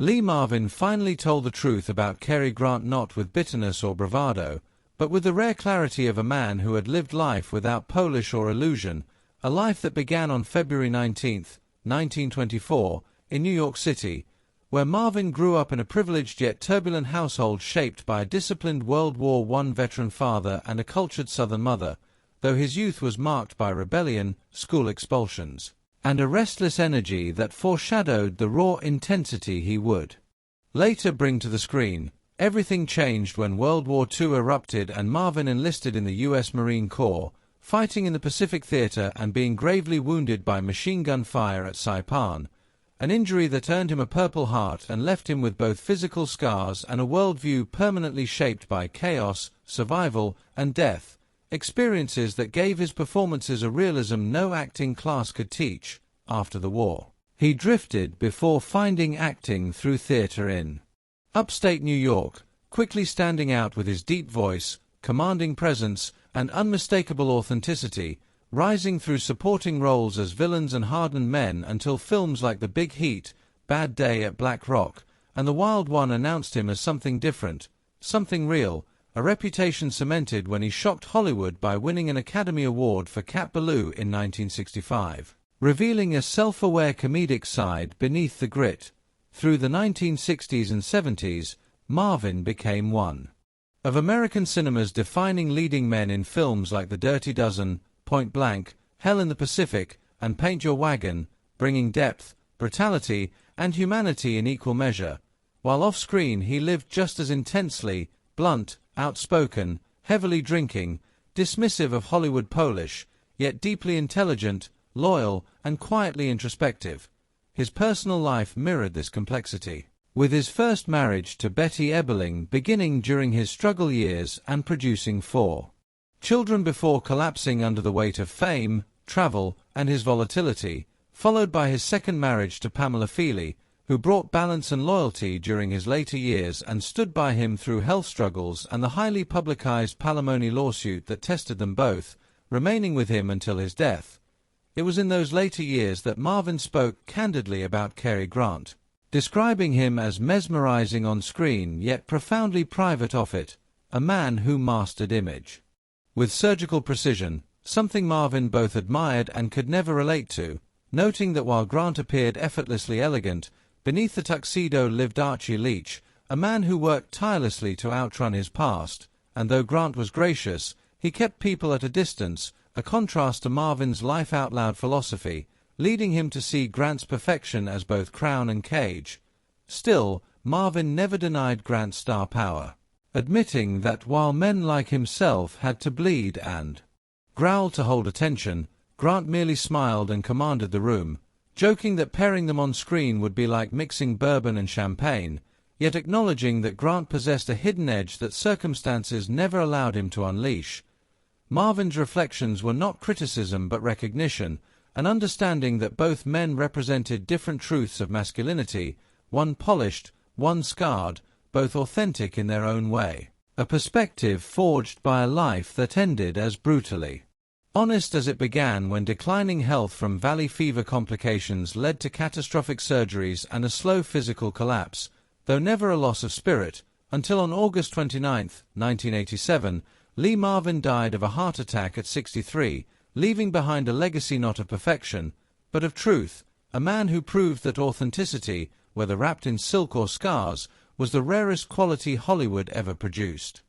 Marvin finally told the truth about Cary Grant, not with bitterness or bravado, but with the rare clarity of a man who had lived life without polish or illusion, a life that began on February 19, 1924, in New York City, where Marvin grew up in a privileged yet turbulent household shaped by a disciplined World War I veteran father and a cultured Southern mother, though his youth was marked by rebellion, school expulsions, and a restless energy that foreshadowed the raw intensity he would later bring to the screen. Everything changed when World War II erupted and Marvin enlisted in the U.S. Marine Corps, fighting in the Pacific Theater and being gravely wounded by machine gun fire at Saipan, an injury that earned him a Purple Heart and left him with both physical scars and a worldview permanently shaped by chaos, survival, and death, experiences that gave his performances a realism no acting class could teach. After the war, he drifted before finding acting through theater in upstate New York, quickly standing out with his deep voice, commanding presence, and unmistakable authenticity, rising through supporting roles as villains and hardened men until films like The Big Heat, Bad Day at Black Rock, and The Wild One announced him as something different, something real, a reputation cemented when he shocked Hollywood by winning an Academy Award for Cat Ballou in 1965, revealing a self-aware comedic side beneath the grit. Through the 1960s and 70s, Marvin became one of American cinema's defining leading men in films like The Dirty Dozen, Point Blank, Hell in the Pacific, and Paint Your Wagon, bringing depth, brutality, and humanity in equal measure, while off-screen he lived just as intensely, blunt, outspoken, heavily drinking, dismissive of Hollywood polish, yet deeply intelligent, loyal, and quietly introspective. His personal life mirrored this complexity, with his first marriage to Betty Eberling beginning during his struggle years and producing 4 children before collapsing under the weight of fame, travel, and his volatility, followed by his second marriage to Pamela Feely, who brought balance and loyalty during his later years and stood by him through health struggles and the highly publicized palimony lawsuit that tested them both, remaining with him until his death. It was in those later years that Marvin spoke candidly about Cary Grant, describing him as mesmerizing on screen yet profoundly private off it, a man who mastered image with surgical precision, something Marvin both admired and could never relate to, noting that while Grant appeared effortlessly elegant, beneath the tuxedo lived Archie Leach, a man who worked tirelessly to outrun his past, and though Grant was gracious, he kept people at a distance, a contrast to Marvin's life-out-loud philosophy, leading him to see Grant's perfection as both crown and cage. Still, Marvin never denied Grant's star power, admitting that while men like himself had to bleed and growl to hold attention, Grant merely smiled and commanded the room, joking that pairing them on screen would be like mixing bourbon and champagne, yet acknowledging that Grant possessed a hidden edge that circumstances never allowed him to unleash. Marvin's reflections were not criticism but recognition, an understanding that both men represented different truths of masculinity, one polished, one scarred, both authentic in their own way. A perspective forged by a life that ended as brutally honest as it began, when declining health from valley fever complications led to catastrophic surgeries and a slow physical collapse, though never a loss of spirit, until on August 29, 1987, Marvin died of a heart attack at 63, leaving behind a legacy not of perfection, but of truth, a man who proved that authenticity, whether wrapped in silk or scars, was the rarest quality Hollywood ever produced.